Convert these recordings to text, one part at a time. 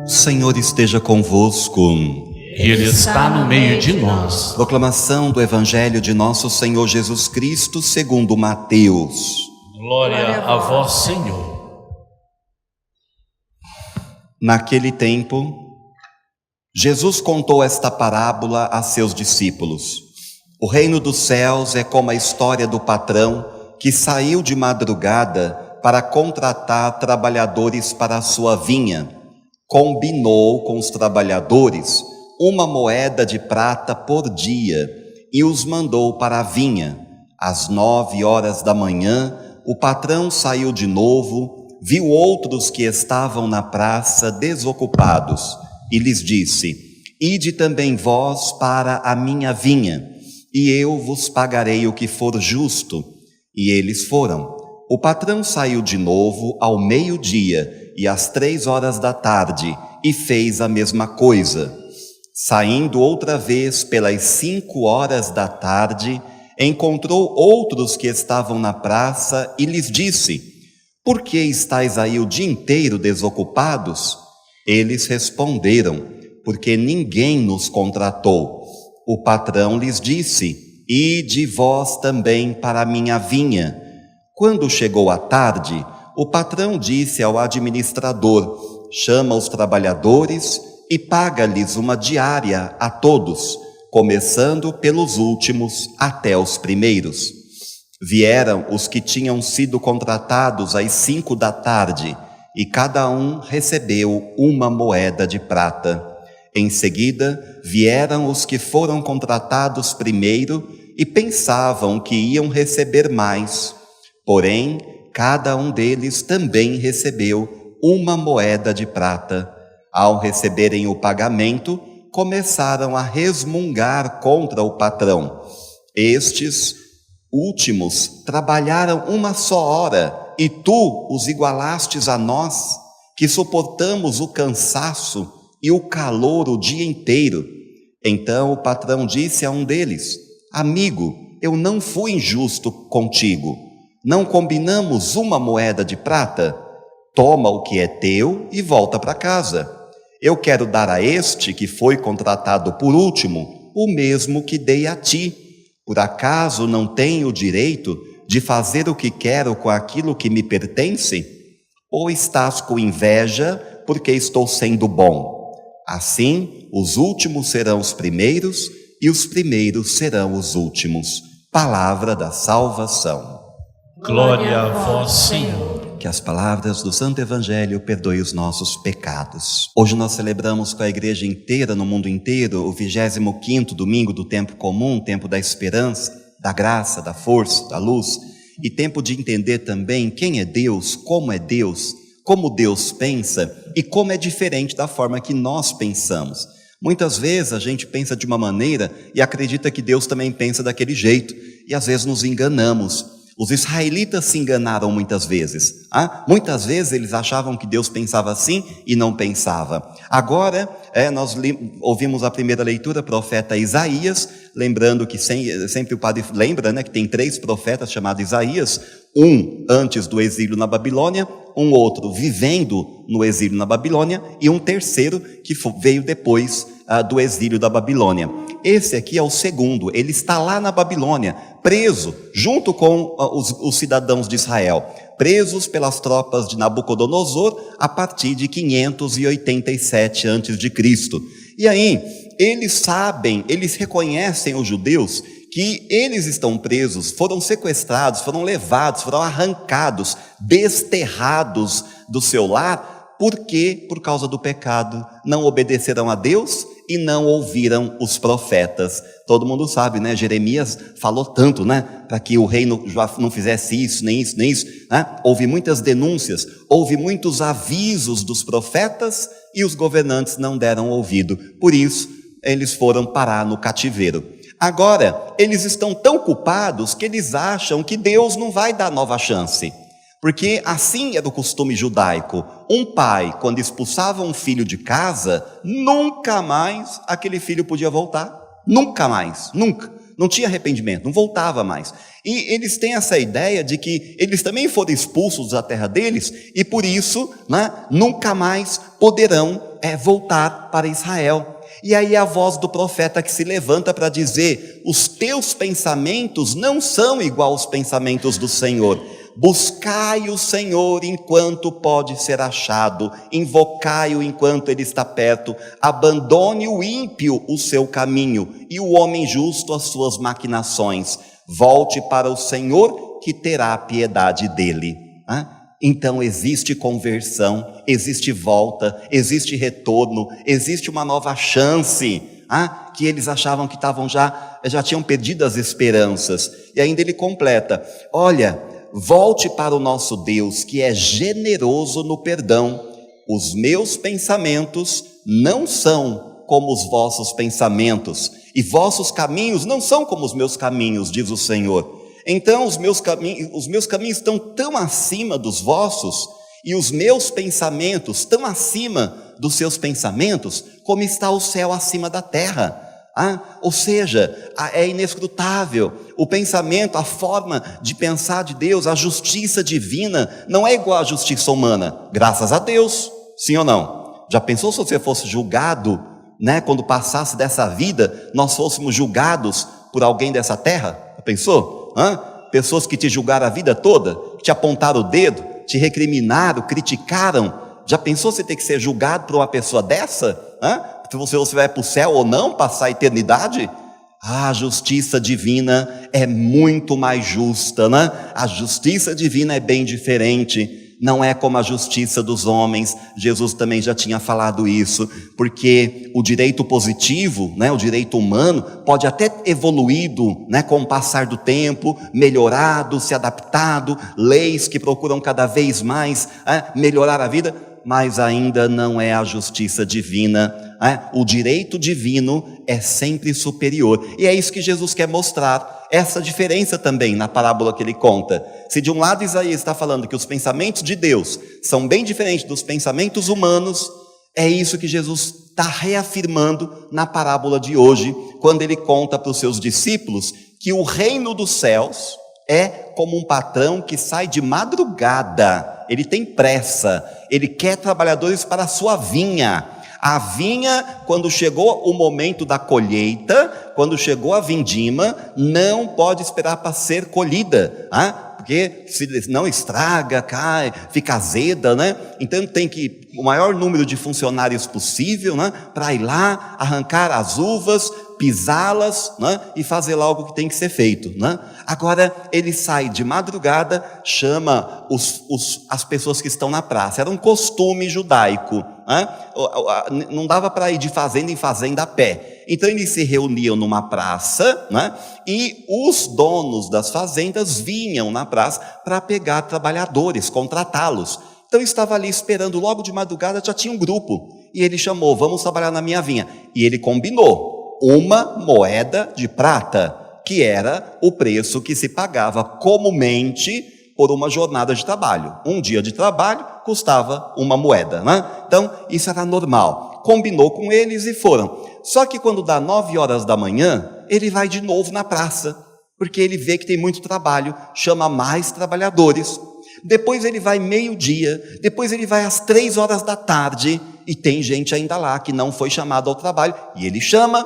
O Senhor esteja convosco. Ele está no meio de nós. Proclamação do Evangelho de nosso Senhor Jesus Cristo segundo Mateus. Glória a vós, Senhor. Naquele tempo, Jesus contou esta parábola a seus discípulos. O reino dos céus é como a história do patrão que saiu de madrugada para contratar trabalhadores para a sua vinha. Combinou com os trabalhadores uma moeda de prata por dia e os mandou para a vinha. Às 9 horas da manhã, o patrão saiu de novo, viu outros que estavam na praça desocupados e lhes disse: Ide também vós para a minha vinha, e eu vos pagarei o que for justo. E eles foram. O patrão saiu de novo ao meio-dia e às 3 horas da tarde e fez a mesma coisa. Saindo outra vez pelas 5 horas da tarde, encontrou outros que estavam na praça e lhes disse: Por que estáis aí o dia inteiro desocupados? Eles responderam: Porque ninguém nos contratou. O patrão lhes disse: Ide vós também para a minha vinha. Quando chegou a tarde, o patrão disse ao administrador: Chama os trabalhadores e paga-lhes uma diária a todos, começando pelos últimos até os primeiros. Vieram os que tinham sido contratados às 5 da tarde, e cada um recebeu uma moeda de prata. Em seguida, vieram os que foram contratados primeiro e pensavam que iam receber mais. Porém, cada um deles também recebeu uma moeda de prata. Ao receberem o pagamento, começaram a resmungar contra o patrão. Estes últimos trabalharam uma só hora, e tu os igualastes a nós, que suportamos o cansaço e o calor o dia inteiro. Então o patrão disse a um deles: Amigo, eu não fui injusto contigo. Não combinamos uma moeda de prata? Toma o que é teu e volta para casa. Eu quero dar a este que foi contratado por último o mesmo que dei a ti. Por acaso não tenho o direito de fazer o que quero com aquilo que me pertence? Ou estás com inveja porque estou sendo bom? Assim, os últimos serão os primeiros e os primeiros serão os últimos. Palavra da salvação. Glória a vós, Senhor. Que as palavras do Santo Evangelho perdoem os nossos pecados. Hoje nós celebramos com a igreja inteira, no mundo inteiro, o 25º domingo do tempo comum, tempo da esperança, da graça, da força, da luz, e tempo de entender também quem é Deus, como Deus pensa e como é diferente da forma que nós pensamos. Muitas vezes a gente pensa de uma maneira e acredita que Deus também pensa daquele jeito, e às vezes nos enganamos. Os israelitas se enganaram muitas vezes. Muitas vezes eles achavam que Deus pensava assim e não pensava. Agora, nós ouvimos a primeira leitura, profeta Isaías, lembrando que sempre o padre lembra, que tem 3 profetas chamados Isaías, um antes do exílio na Babilônia, um outro vivendo no exílio na Babilônia e um terceiro que veio depois do exílio da Babilônia. Esse aqui é o segundo, ele está lá na Babilônia, preso junto com os cidadãos de Israel, presos pelas tropas de Nabucodonosor a partir de 587 a.C. E aí, eles reconhecem os judeus que eles estão presos, foram sequestrados, foram levados, foram arrancados, desterrados do seu lar, porque, por causa do pecado, não obedeceram a Deus e não ouviram os profetas. Todo mundo sabe, Jeremias falou tanto, para que o reino já não fizesse isso, nem isso, nem isso. Houve muitas denúncias, houve muitos avisos dos profetas e os governantes não deram ouvido. Por isso, eles foram parar no cativeiro. Agora, eles estão tão culpados que eles acham que Deus não vai dar nova chance. Porque assim era o costume judaico. Um pai, quando expulsava um filho de casa, nunca mais aquele filho podia voltar. Nunca mais, nunca. Não tinha arrependimento, não voltava mais. E eles têm essa ideia de que eles também foram expulsos da terra deles e por isso, nunca mais poderão voltar para Israel. E aí a voz do profeta que se levanta para dizer: os teus pensamentos não são igual aos pensamentos do Senhor. Buscai o Senhor enquanto pode ser achado, invocai-o enquanto ele está perto, abandone o ímpio o seu caminho e o homem justo as suas maquinações. Volte para o Senhor, que terá piedade dele. Então existe conversão, existe volta, existe retorno, existe uma nova chance, que eles achavam que já tinham perdido as esperanças. E ainda ele completa: olha, volte para o nosso Deus, que é generoso no perdão. Os meus pensamentos não são como os vossos pensamentos, e vossos caminhos não são como os meus caminhos, diz o Senhor. Então os meus caminhos estão tão acima dos vossos, e os meus pensamentos tão acima dos seus pensamentos, como está o céu acima da terra. Ou seja, é inescrutável. O pensamento, a forma de pensar de Deus, a justiça divina, não é igual à justiça humana, graças a Deus, sim ou não? Já pensou se você fosse julgado, quando passasse dessa vida, nós fôssemos julgados por alguém dessa terra? Já pensou? Pessoas que te julgaram a vida toda, que te apontaram o dedo, te recriminaram, criticaram. Já pensou você ter que ser julgado por uma pessoa dessa? Se você vai para o céu ou não, passar a eternidade? A justiça divina é muito mais justa, A justiça divina é bem diferente. Não é como a justiça dos homens. Jesus também já tinha falado isso, porque o direito positivo, o direito humano, pode até ter evoluído, com o passar do tempo, melhorado, se adaptado, leis que procuram cada vez mais melhorar a vida, mas ainda não é a justiça divina. O direito divino é sempre superior, e é isso que Jesus quer mostrar, essa diferença também na parábola que ele conta. Se de um lado Isaías está falando que os pensamentos de Deus são bem diferentes dos pensamentos humanos, é isso que Jesus está reafirmando na parábola de hoje, quando ele conta para os seus discípulos que o reino dos céus é como um patrão que sai de madrugada, ele tem pressa, ele quer trabalhadores para a sua vinha. A vinha, quando chegou o momento da colheita, quando chegou a vindima, não pode esperar para ser colhida, porque se não estraga, cai, fica azeda, Então tem que o maior número de funcionários possível, para ir lá, arrancar as uvas, pisá-las, e fazer lá algo que tem que ser feito, Agora ele sai de madrugada, chama as pessoas que estão na praça. Era um costume judaico, não dava para ir de fazenda em fazenda a pé. Então eles se reuniam numa praça, e os donos das fazendas vinham na praça para pegar trabalhadores, contratá-los. Então estava ali esperando, logo de madrugada já tinha um grupo, e ele chamou: vamos trabalhar na minha vinha. E ele combinou 1 moeda de prata, que era o preço que se pagava comumente por uma jornada de trabalho. Um dia de trabalho custava 1 moeda, Então isso era normal. Combinou com eles e foram. Só que quando dá 9 horas da manhã, ele vai de novo na praça, porque ele vê que tem muito trabalho, chama mais trabalhadores. Depois ele vai meio-dia, depois ele vai às 3 horas da tarde, e tem gente ainda lá que não foi chamada ao trabalho, e ele chama.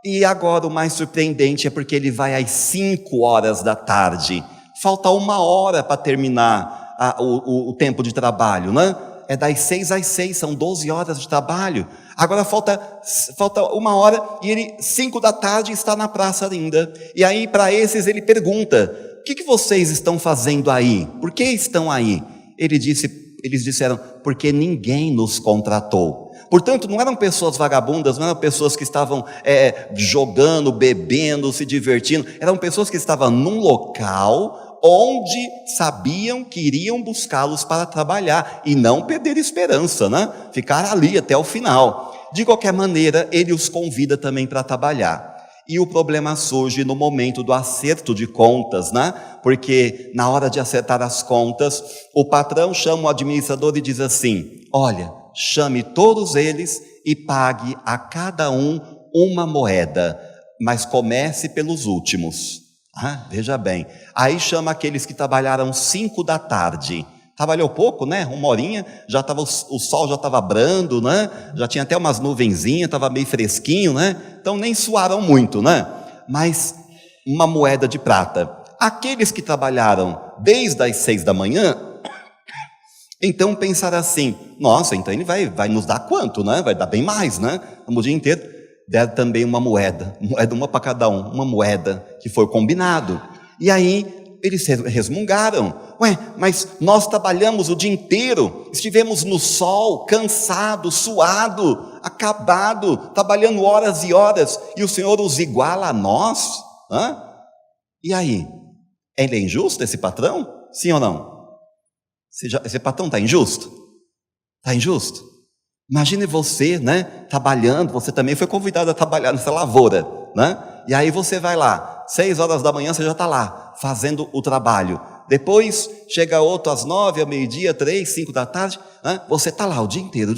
E agora o mais surpreendente é porque ele vai às 5 horas da tarde. Falta 1 hora para terminar o tempo de trabalho, É das 6 às 6, são 12 horas de trabalho. Agora falta 1 hora, e ele 5 da tarde está na praça ainda. E aí para esses ele pergunta: o que vocês estão fazendo aí? Por que estão aí? Eles disseram: porque ninguém nos contratou. Portanto, não eram pessoas vagabundas, não eram pessoas que estavam jogando, bebendo, se divertindo. Eram pessoas que estavam num local onde sabiam que iriam buscá-los para trabalhar e não perder esperança, Ficar ali até o final. De qualquer maneira, ele os convida também para trabalhar. E o problema surge no momento do acerto de contas, Porque na hora de acertar as contas, o patrão chama o administrador e diz assim: olha, chame todos eles e pague a cada um 1 moeda, mas comece pelos últimos. Veja bem, aí chama aqueles que trabalharam 5 da tarde, Trabalhou pouco, né? 1 horinha, já tava, o sol já estava brando, né? Já tinha até umas nuvenzinhas, estava meio fresquinho, né? Então nem suaram muito, né? Mas uma moeda de prata. Aqueles que trabalharam desde as 6 da manhã, então pensaram assim, nossa, então ele vai nos dar quanto, né? Vai dar bem mais, né? O dia inteiro. Deram também uma moeda, uma para cada um, uma moeda que foi combinado. E aí eles resmungaram. Ué, mas nós trabalhamos o dia inteiro, estivemos no sol, cansado, suado, acabado, trabalhando horas e horas, e o Senhor os iguala a nós? Hã? E aí? Ele é injusto, esse patrão? Sim ou não? Esse patrão está injusto? Está injusto? Imagine você, né, trabalhando, você também foi convidado a trabalhar nessa lavoura, né? E aí você vai lá, 6 horas da manhã você já está lá, fazendo o trabalho. Depois chega outro às 9, ao meio-dia, 3, 5 da tarde, né? Você está lá o dia inteiro.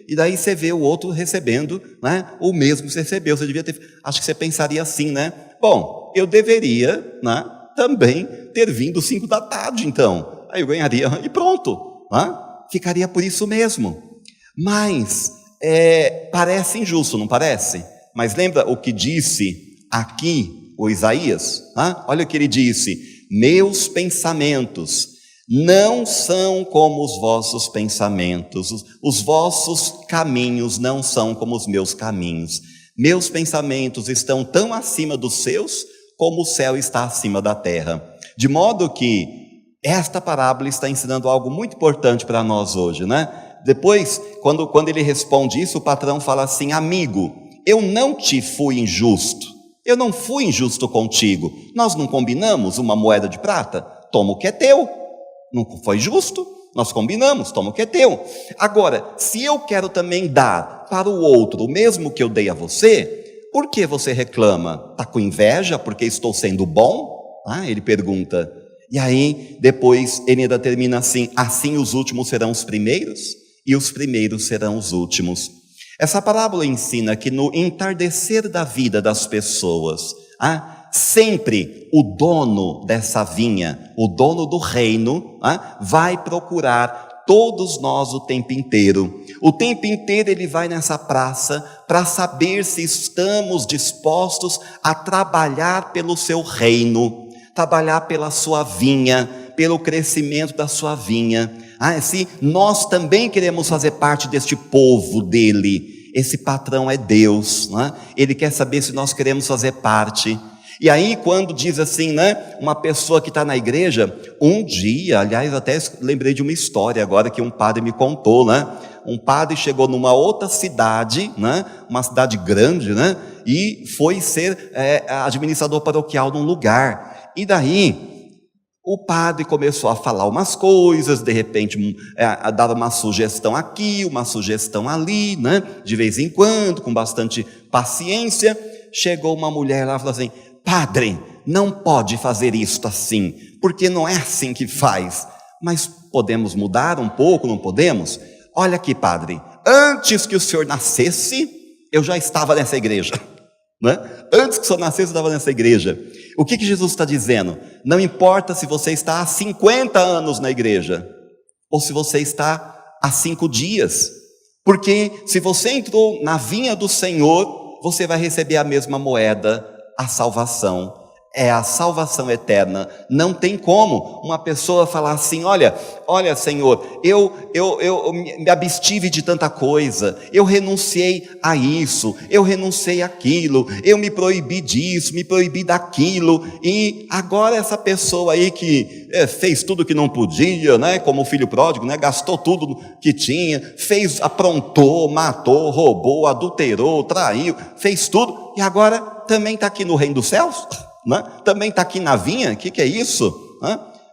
E daí você vê o outro recebendo, né, o mesmo que você recebeu. Você devia ter, acho que você pensaria assim, né? Bom, eu deveria, né, também ter vindo 5 da tarde, então. Aí eu ganharia e pronto, né? Ficaria por isso mesmo. Mas parece injusto, não parece? Mas lembra o que disse aqui o Isaías? Olha o que ele disse: meus pensamentos não são como os vossos pensamentos, os vossos caminhos não são como os meus caminhos. Meus pensamentos estão tão acima dos seus como o céu está acima da terra. De modo que esta parábola está ensinando algo muito importante para nós hoje, né? Depois, quando ele responde isso, o patrão fala assim: amigo, eu não te fui injusto, eu não fui injusto contigo, nós não combinamos uma moeda de prata? Toma o que é teu, não foi justo? Nós combinamos, toma o que é teu. Agora, se eu quero também dar para o outro o mesmo que eu dei a você, por que você reclama? Está com inveja porque estou sendo bom? Ele pergunta. E aí, depois, ele ainda termina assim: assim os últimos serão os primeiros, e os primeiros serão os últimos. Essa parábola ensina que no entardecer da vida das pessoas, sempre o dono dessa vinha, o dono do reino, vai procurar todos nós o tempo inteiro. O tempo inteiro ele vai nessa praça para saber se estamos dispostos a trabalhar pelo seu reino, trabalhar pela sua vinha, pelo crescimento da sua vinha. Se nós também queremos fazer parte deste povo dele, esse patrão é Deus, né? Ele quer saber se nós queremos fazer parte. E aí quando diz assim, né, uma pessoa que está na igreja, um dia, aliás, até lembrei de uma história agora que um padre me contou, né? Um padre chegou numa outra cidade, né, uma cidade grande, né, e foi ser administrador paroquial num lugar. E daí, o padre começou a falar umas coisas, de repente, a dar uma sugestão aqui, uma sugestão ali, né? De vez em quando, com bastante paciência. Chegou uma mulher lá e falou assim: padre, não pode fazer isto assim, porque não é assim que faz. Mas podemos mudar um pouco, não podemos? Olha aqui, padre, antes que o senhor nascesse, eu já estava nessa igreja. Né? Antes que o senhor nascesse, eu estava nessa igreja. O que Jesus está dizendo? Não importa se você está há 50 anos na igreja, ou se você está há 5 dias, porque se você entrou na vinha do Senhor, você vai receber a mesma moeda, a salvação. É a salvação eterna. Não tem como uma pessoa falar assim: olha Senhor, eu me abstive de tanta coisa, eu renunciei a isso, eu renunciei àquilo, eu me proibi disso, me proibi daquilo, e agora essa pessoa aí que fez tudo que não podia, né, como o filho pródigo, né, gastou tudo que tinha, aprontou, matou, roubou, adulterou, traiu, fez tudo, e agora também está aqui no reino dos céus? Né? Também está aqui na vinha? O que é isso?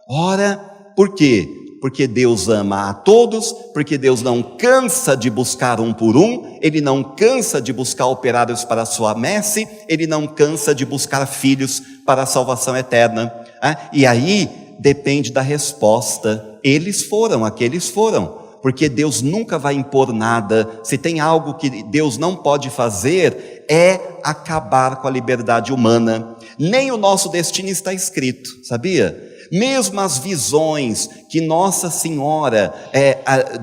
Ora, por quê? Porque Deus ama a todos, porque Deus não cansa de buscar um por um, Ele não cansa de buscar operários para a sua messe, Ele não cansa de buscar filhos para a salvação eterna. E aí depende da resposta. Aqueles foram, porque Deus nunca vai impor nada. Se tem algo que Deus não pode fazer, é acabar com a liberdade humana. Nem o nosso destino está escrito, sabia? Mesmo as visões que Nossa Senhora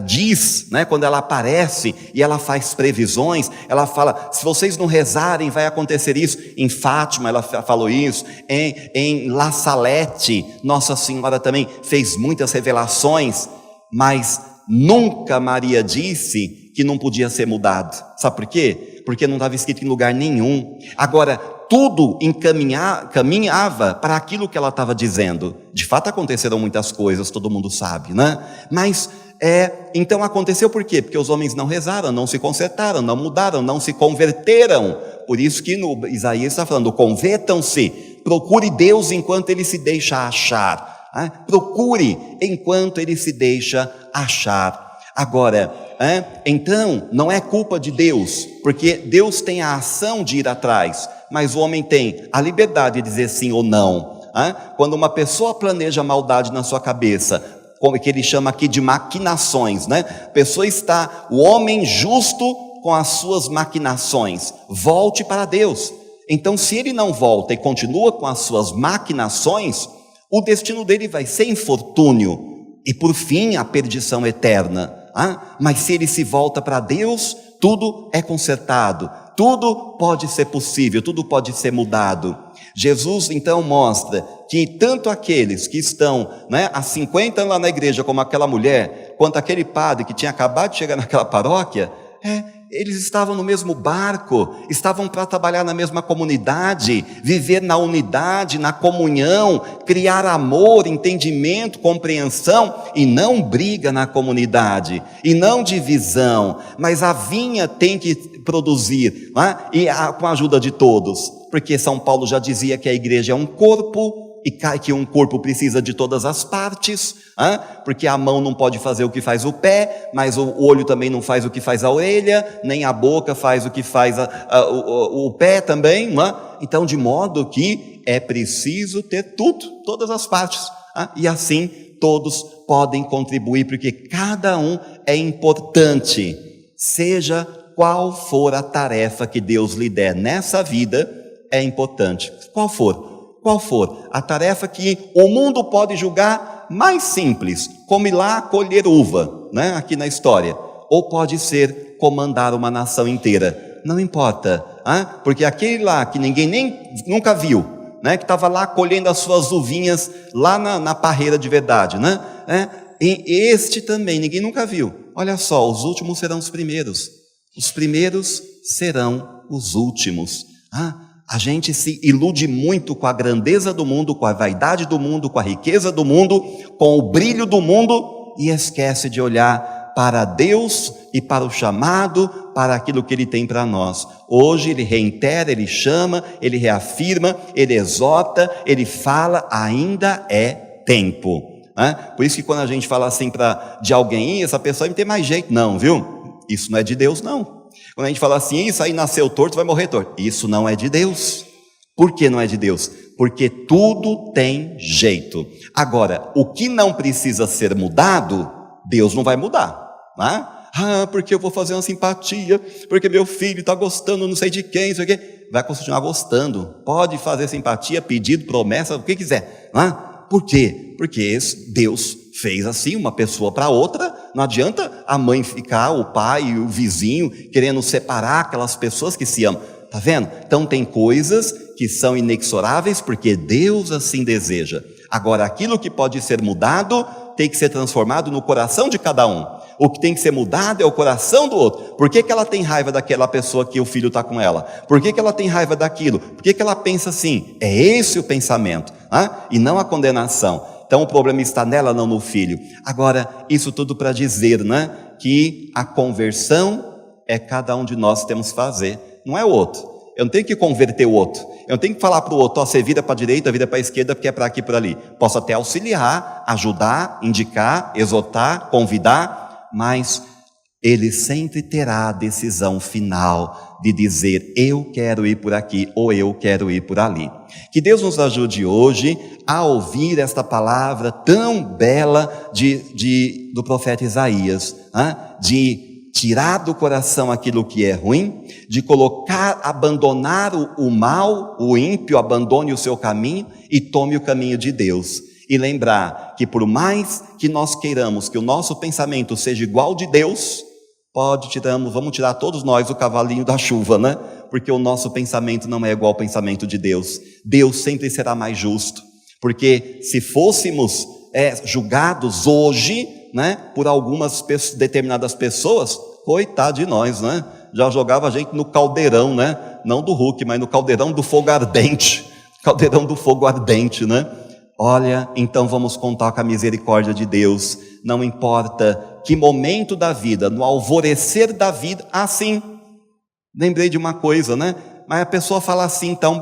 diz, né, quando ela aparece e ela faz previsões, ela fala, se vocês não rezarem vai acontecer isso. Em Fátima ela falou isso, em La Salette, Nossa Senhora também fez muitas revelações, mas nunca Maria disse que não podia ser mudado. Sabe por quê? Porque não estava escrito em lugar nenhum. Agora, tudo caminhava para aquilo que ela estava dizendo. De fato aconteceram muitas coisas, todo mundo sabe, né? Mas, então aconteceu por quê? Porque os homens não rezaram, não se consertaram, não mudaram, não se converteram. Por isso que no Isaías está falando, convertam-se, procure Deus enquanto Ele se deixa achar. Procure enquanto Ele se deixa achar. Agora, então não é culpa de Deus, porque Deus tem a ação de ir atrás, mas o homem tem a liberdade de dizer sim ou não. Quando uma pessoa planeja maldade na sua cabeça, como que ele chama aqui de maquinações, né? O homem justo com as suas maquinações, volte para Deus. Então, se ele não volta e continua com as suas maquinações, o destino dele vai ser infortúnio e por fim a perdição eterna. Mas se ele se volta para Deus, tudo é consertado, tudo pode ser possível, tudo pode ser mudado. Jesus então mostra que tanto aqueles que estão, né, há 50 anos lá na igreja, como aquela mulher, quanto aquele padre que tinha acabado de chegar naquela paróquia, eles estavam no mesmo barco, estavam para trabalhar na mesma comunidade, viver na unidade, na comunhão, criar amor, entendimento, compreensão, e não briga na comunidade, e não divisão, mas a vinha tem que produzir, com a ajuda de todos, porque São Paulo já dizia que a igreja é um corpo, e que um corpo precisa de todas as partes, porque a mão não pode fazer o que faz o pé, mas o olho também não faz o que faz a orelha, nem a boca faz o que faz o pé também, então de modo que é preciso ter todas as partes, e assim todos podem contribuir, porque cada um é importante, seja qual for a tarefa que Deus lhe der nessa vida, é importante, qual for a tarefa que o mundo pode julgar mais simples, como ir lá colher uva, né, aqui na história, ou pode ser comandar uma nação inteira, não importa, porque aquele lá que ninguém nunca viu, né, que estava lá colhendo as suas uvinhas lá na parreira de verdade, né, e este também ninguém nunca viu. Olha só, os últimos serão os primeiros serão os últimos. A gente se ilude muito com a grandeza do mundo, com a vaidade do mundo, com a riqueza do mundo, com o brilho do mundo, e esquece de olhar para Deus e para o chamado, para aquilo que Ele tem para nós. Hoje Ele reitera, Ele chama, Ele reafirma, Ele exorta, Ele fala, ainda é tempo. Por isso que quando a gente fala assim de alguém, essa pessoa não tem mais jeito, não, viu? Isso não é de Deus, não. Quando a gente fala assim, isso aí nasceu torto, vai morrer torto. Isso não é de Deus. Por que não é de Deus? Porque tudo tem jeito. Agora, o que não precisa ser mudado, Deus não vai mudar. Porque eu vou fazer uma simpatia, porque meu filho está gostando, não sei de quem, não sei o quê. Vai continuar gostando. Pode fazer simpatia, pedido, promessa, o que quiser. Por quê? Porque Deus fez assim, uma pessoa para outra. Não adianta a mãe ficar, o pai e o vizinho querendo separar aquelas pessoas que se amam. Está vendo? Então tem coisas que são inexoráveis porque Deus assim deseja. Agora, aquilo que pode ser mudado tem que ser transformado no coração de cada um. O que tem que ser mudado é o coração do outro. Por que ela tem raiva daquela pessoa que o filho está com ela? Por que ela tem raiva daquilo? Por que ela pensa assim? É esse o pensamento, e não a condenação. Então o problema está nela, não no filho. Agora, isso tudo para dizer, que a conversão é cada um de nós temos que fazer, não é o outro. Eu não tenho que converter o outro. Eu não tenho que falar para o outro, você vira para a direita, vira para a esquerda, porque é para aqui e por ali. Posso até auxiliar, ajudar, indicar, exortar, convidar, mas ele sempre terá a decisão final de dizer, eu quero ir por aqui ou eu quero ir por ali. Que Deus nos ajude hoje a ouvir esta palavra tão bela do profeta Isaías, de tirar do coração aquilo que é ruim, de abandonar o mal, o ímpio abandone o seu caminho e tome o caminho de Deus. e lembrar que por mais que nós queiramos que o nosso pensamento seja igual ao de Deus, vamos tirar todos nós o cavalinho da chuva, né? Porque o nosso pensamento não é igual ao pensamento de Deus. Deus sempre será mais justo, porque se fôssemos julgados hoje, né, por algumas determinadas pessoas, coitado de nós, né? Já jogava a gente no caldeirão, né? Não do Hulk, mas no caldeirão do fogo ardente. Caldeirão do fogo ardente, né? Olha, então vamos contar com a misericórdia de Deus. Não importa que momento da vida, no alvorecer da vida, sim, lembrei de uma coisa, né? Mas a pessoa fala assim, então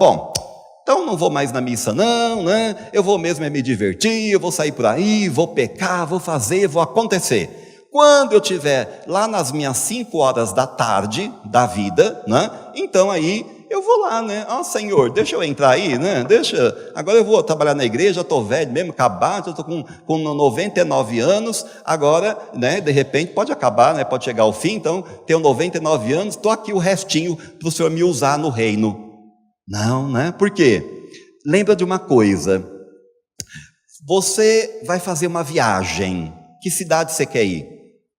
não vou mais na missa não, né? Eu vou mesmo me divertir, eu vou sair por aí, vou pecar, vou fazer, vou acontecer. Quando eu estiver lá nas minhas 5 horas da tarde da vida, né? Então aí eu vou lá, né? Senhor, deixa eu entrar aí, né? Agora eu vou trabalhar na igreja, estou velho mesmo, acabado, estou com 99 anos, agora, né? De repente pode acabar, né? Pode chegar ao fim, então tenho 99 anos, estou aqui o restinho para o Senhor me usar no reino. Não, né? Por quê? Lembra de uma coisa, você vai fazer uma viagem, que cidade você quer ir?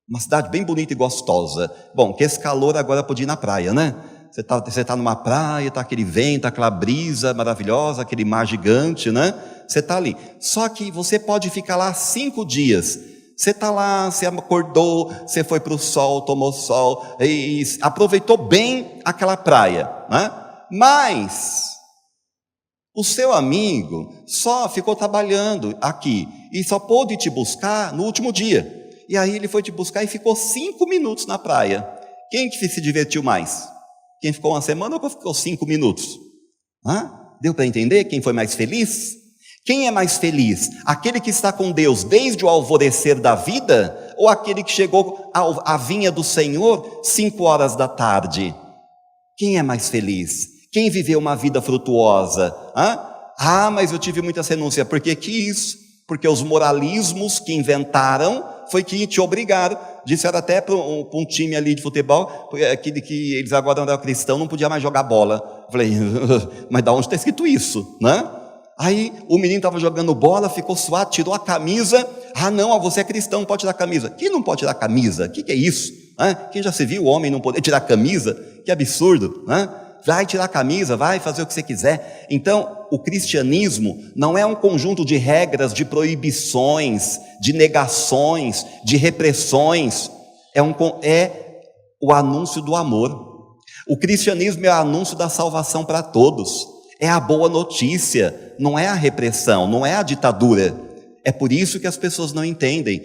Uma cidade bem bonita e gostosa. Bom, que esse calor agora podia ir na praia, né? Você tá numa praia, tá aquele vento, aquela brisa maravilhosa, aquele mar gigante, né? Você está ali. Só que você pode ficar lá 5 dias. Você está lá, você acordou, você foi para o sol, tomou sol, e aproveitou bem aquela praia, né? Mas o seu amigo só ficou trabalhando aqui e só pôde te buscar no último dia. E aí ele foi te buscar e ficou 5 minutos na praia. Quem que se divertiu mais? Quem ficou uma semana ou quem ficou 5 minutos? Deu para entender quem foi mais feliz? Quem é mais feliz? Aquele que está com Deus desde o alvorecer da vida? Ou aquele que chegou à vinha do Senhor 5 horas da tarde? Quem é mais feliz? Quem viveu uma vida frutuosa? Mas eu tive muita renúncia. Por que isso? Porque os moralismos que inventaram foi que te obrigaram. Disseram até para um time ali de futebol que eles agora eram cristãos, não podia mais jogar bola. Falei, mas da onde está escrito isso, né? Aí o menino estava jogando bola, ficou suado, tirou a camisa. Não, você é cristão, não pode tirar a camisa. Quem não pode tirar a camisa? O que é isso? Quem já se viu o homem não poder tirar a camisa? Que absurdo, né? Vai tirar a camisa, vai fazer o que você quiser. Então, o cristianismo não é um conjunto de regras, de proibições, de negações, de repressões. É o anúncio do amor. O cristianismo é o anúncio da salvação para todos. É a boa notícia, não é a repressão, não é a ditadura. É por isso que as pessoas não entendem,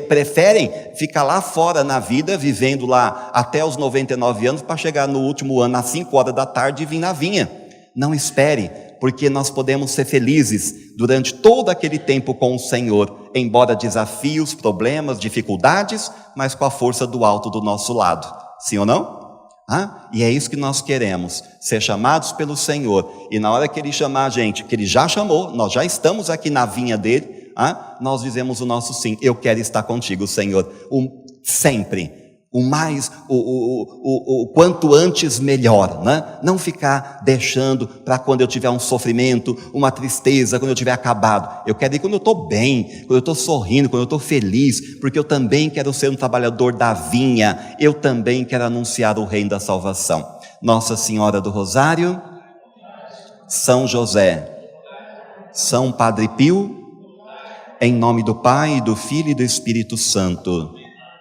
preferem ficar lá fora na vida, vivendo lá até os 99 anos, para chegar no último ano às 5 horas da tarde e vir na vinha. Não espere, porque nós podemos ser felizes durante todo aquele tempo com o Senhor, embora desafios, problemas, dificuldades, mas com a força do alto do nosso lado. Sim ou não? E é isso que nós queremos, ser chamados pelo Senhor. E na hora que Ele chamar a gente, que Ele já chamou, nós já estamos aqui na vinha dEle, nós dizemos o nosso sim. Eu quero estar contigo, Senhor, sempre, o quanto antes melhor, né? Não ficar deixando para quando eu tiver um sofrimento, uma tristeza, quando eu tiver acabado. Eu quero ir quando eu estou bem, quando eu estou sorrindo, quando eu estou feliz, porque eu também quero ser um trabalhador da vinha, eu também quero anunciar o reino da salvação. Nossa Senhora do Rosário, São José, São Padre Pio, em nome do Pai, do Filho e do Espírito Santo.